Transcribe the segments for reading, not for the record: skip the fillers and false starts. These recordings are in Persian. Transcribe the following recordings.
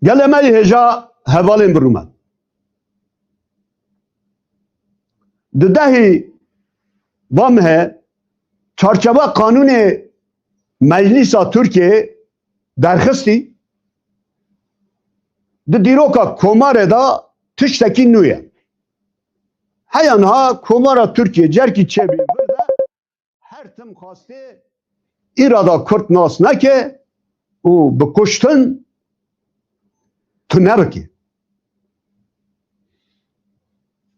گله هجا حوالین برومد دهی وامه چارچوبه قانون مجلس ترکیه درخستی دیروکا کمار دا تشتکی نویه هیانها کمار ترکیه جرکی چه بیرده هر تم خواسته ایرادا کرد ناس نکه و بکشتن تو نبکی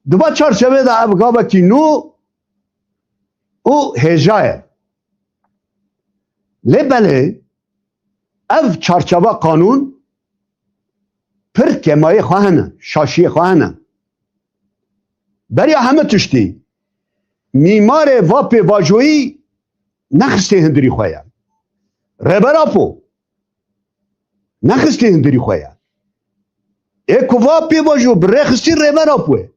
دوباره چارچوبه دا ابگابه کی نو او هجایه لبله اف چارچوبه قانون پر کمایی خواهنه شاشی خواهنه برای همه تشتی میمار واپ واجویی نخسته هندری خواه ربراپو نخسته هندری خواه ایکو واپ واجو برخستی ربراپوه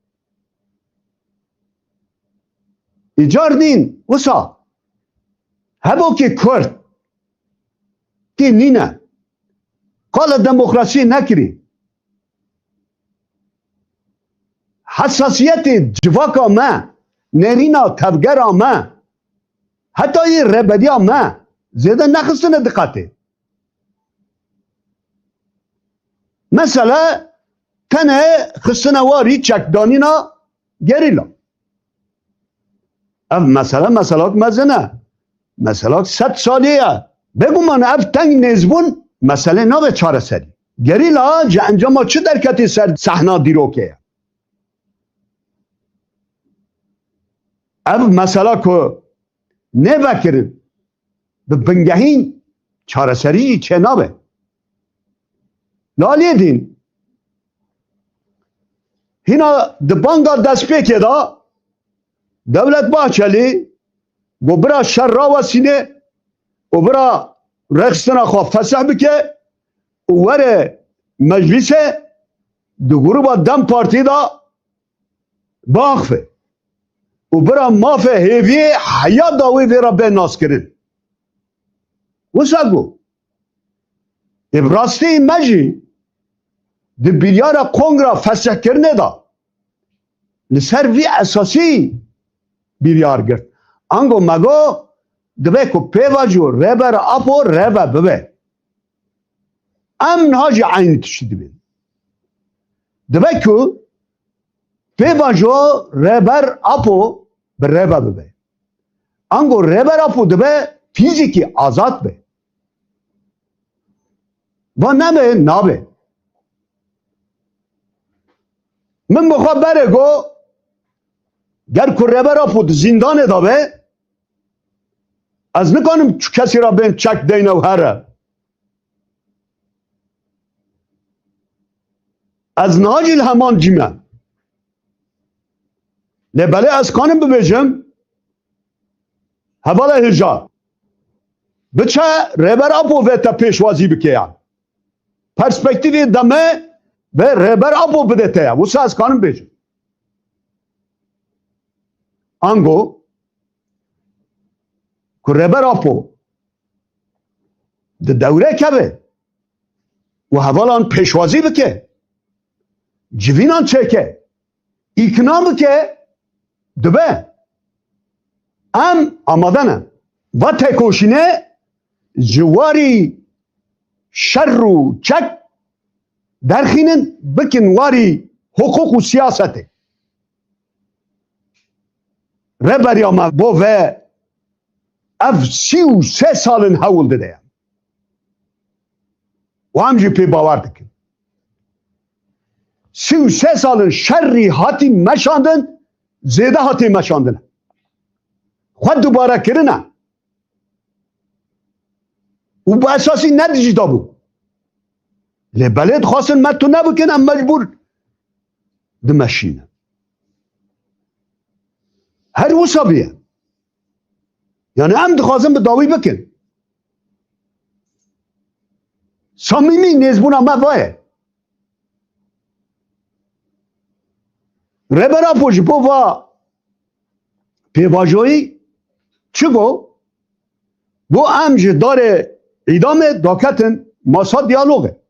ایجار دین وسا هبو که کرد تی نینه قال دموکراسی نکری حساسیت جواکا ما نرینا تفگرا ما حتی این ربدیا ما زیاده نخستن دقاته مثلا تنه خستن واری چکدانینا گریلا اف مثلا مزنه مثلا 100 سالیه بگو من اف تنگ نزبون مسئله نابه چاره سری گریلا جا انجام چه درکتی سر صحنا دیروکه اف مثلا که نبکرن به بنگهین چاره سری چه نابه لالیه دین هینا دبانگا دست پیکه دا دولت باچلی گو برا شر را وسینه و برا رخصتنا خواه فسح بکه و وره مجلسه دو گروه دم پارتی دا باخفه و برا مافه هیویه حیات داوی ویرا به ناس کرن وسا گو ابراستی مجی دی بیلیارا کنگرا فسح کرنه دا لسر وی اساسی بیلیار گرد انگو مگو دبه کو پیواجو ربر اپو ربا ببه امن هاجی عینی تشدی بین دبه کو پیواجو ربر اپو به ربا ببه انگو ربر اپو دبه فیزیکی آزاد به و نبه نابه من بخواه بره گو گر که ربر اپو زندان دابه از نکنم کسی را بین چک دینه و هره از ناجیل همان جیمه لبله از کانم ببیجم حواله هجا بچه ربر اپو ویتا پیشوازی بکیان پرسپکتیوی دمه به ربر اپو بدهته یا وسه از کانم بیجم انگو که ربر اپو ده دوره که به و حوالان پیشوازی بکه جوینان چه که ایکنام بکه دبه ام آمادنه و تکوشینه جواری شر و چک درخینن بکن واری حقوق و سیاسته ربری آمد بو و اف 33 سالن هول داده و همجی پی باور دکن 33 سالن شری هاتی مشاندن زیده هاتی مشاندن خود دوباره کرنه و با اساسی ندیجی دابو لبلد خواستن من تو نبکنم مجبور دمشینه هر وصابیه یعنی هم دخواستن به داوی بکن صمیمی نزبون همه وایه ربرا پوش بو و پیواجوی چی گو؟ بو امج داره ایدام داکتن ماسا دیالوگه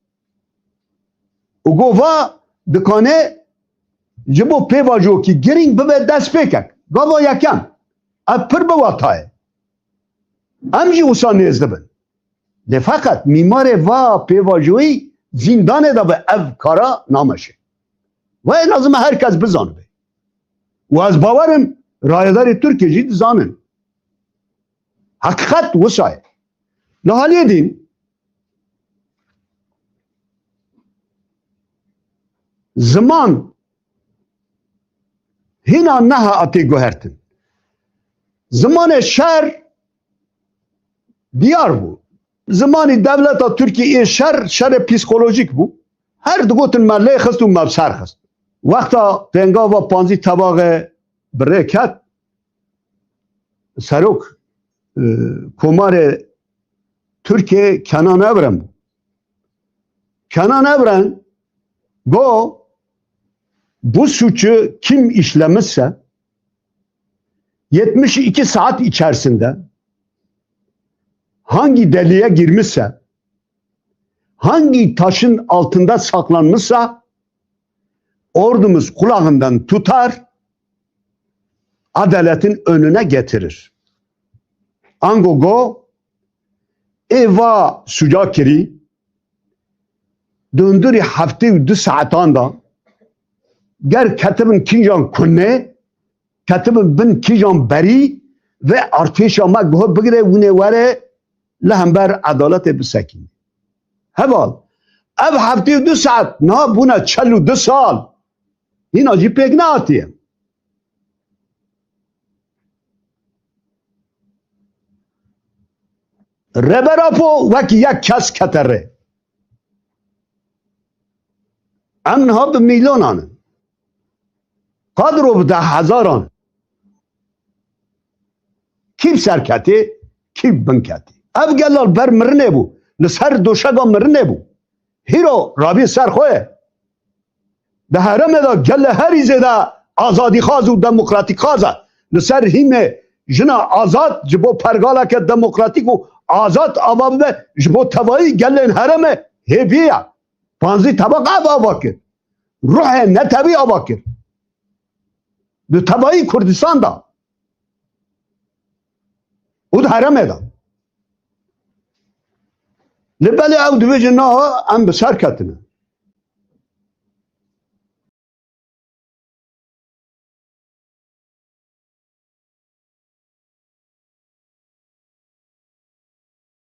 و گوه دکانه جبو پیواجو کی گرینگ ببه دست پیکک گاوا یکم اب پر بواتای امجی وسا نیزده بن ده فقط میمار و پیواجوی زندانه دا به اف کارا نامشه و لازم هر کس بزانه به و از باورم رایدار ترکی جید زانن حقیقت وسای لحالی دین زمان هینا نها اتی گوهرتن زمان شر دیار بو زمانی دولت ترکیه شر پسیکولوژیک بو هر دو گوتن مله خست و مبسر خست وقتا پنگا و پانزی طباق برکت سروک کمار ترکیه کنان ابرم بو کنان ابرم گو bu suçu kim işlemişse 72 saat içerisinde hangi deliğe girmişse hangi taşın altında saklanmışsa ordumuz kulağından tutar adaletin önüne getirir. Angogo eva suca kiri döndürü hafte 2 saatanda ger ketibin kijan kunne ketibin bin kijan beri ve artêşa me guh bigire wînê were li hember edaletê bisekîne heval ev heftê 2 saat niha bûne 42 sal hîna jî pêk nehatiye reberapo wekî yek kes kete rê em niha bi mîlonan قدرو به 10,000 کیب سرکتی کیب بنکتی اب گلال بر مرنه بو لسر دوشگا مرنه بو هیرو رابی سر خواه ده هرمه دا گل هری زیده آزادی خواز و دموکراتیک خوازه لسر هیمه جنا آزاد جبو پرگاله که دموکراتیک و آزاد آبا به جبو توایی گل این هرمه هیبیه پانزی طبق آبا کرد روح نتوی آبا کرد به تبایی کردستان دا او دا حرمه دا لبالی او دویجه نا هم بسر کتنه